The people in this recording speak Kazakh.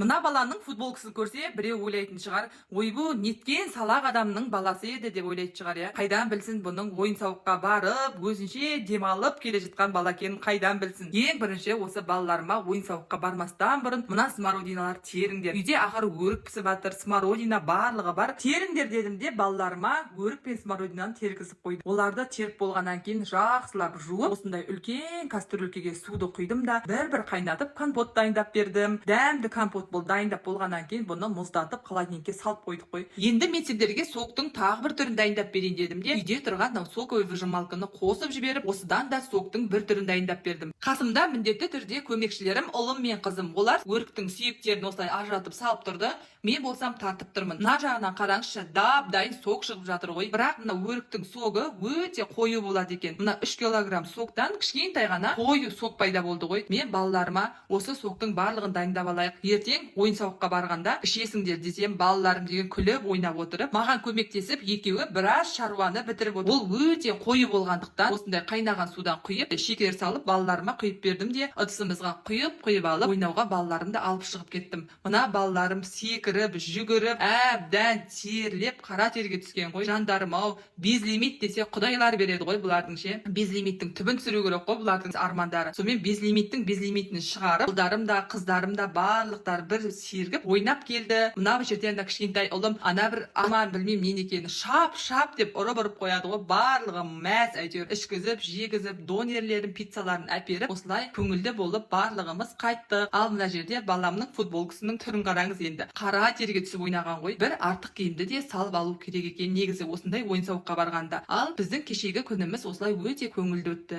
Мына баланың футболкасын көрсе, біреу ойлайтын шығар, ойбу, неткен салақ адамның баласы еді деп ойлайтын шығар, иә. Қайдан білсін бұның ойын-сауыққа барып, өзінше демалып келе жатқан бала екенін қайдан білсін. Ең бірінші осы балаларыма ойын-сауыққа бармастан бұрын мына смородиналар теріңдер. Үйде ақыр өрік пісіп жатыр, смородина барлығы бар. Теріңдер дедім де балаларыма өрік пен смородинаны тергізіп қойдым. Оларды теріп болғаннан кейін жақсылап жуып, осындай үлкен кастрюлькеге суды құйдым да бір-бір қайнатып компот дайындап бердім. Дәмді компот бол дайындап болғаннан кейін бұны мұздатып холодильникке салып қойдық қой. Енді мен сендерге соктың тағы бір түрін дайындап берейін дедім де үйде тұрған соковый выжималканы қосып жіберіп, осыдан да соктың бір түрін дайындап бердім. Қасымда міндетті түрде көмекшілерім ұлым мен қызым. Олар өріктің сүйектерін осылай ажыратып салып тұрды. Мен болсам тартып тұрмын. Мына жағынан қараңызшы, дап-дайын сок шығып жатыр ғой. Бірақ мына өріктің соғы өте қою болады екен. Мына 3 килограмм соктан кішкентай ғана қою сок пайда болды ғой. Мен балаларыма осы соктың барлығын дайындап алайық. Ертең ойын-сауыққа барғанда ішесіңдер десем, балаларым деген күліп ойнап отырып, маған көмектесіп, екеуі біраз шаруаны бітіріп отыр. Ол өте қою болғандықтан осындай қайнаған судан құйып, шекер салып балаларыма құйып бердім де, ыдысымызға құйып алып, ойнауға балаларымды алып шығып кеттім. Мына балаларым секіріп, жүгіріп, әбден терлеп, қара терге түскен ғой. Жандарым ау, безлимит десе құдайлар береді ғой бұлардың ше. Безлимиттің түбін түсіру керек қой бұлардың армандары. Сонымен безлимиттің безлимитін шығарып, ұлдарым да, қыздарым да барлықтар бір сергіп ойнап келді. Мына бір жерден де кішкентай ұлым ана бір аман білмеймін не екенін шап деп ұрып қояды ғой. Барлығы мәз әйтеуір ішкізіп, жегізіп, донерлерін, пиццаларын әперіп, осылай көңілді болып барлығымыз қайттық. Ал мына жерде баламның футболкасының түрін қараңыз енді. Қара терге түсіп ойнаған ғой. Бір артық киімді де салып алу керек екен негізі осындай ойын-сауыққа барғанда. Ал біздің кешегі күніміз осылай өте көңілді өтті.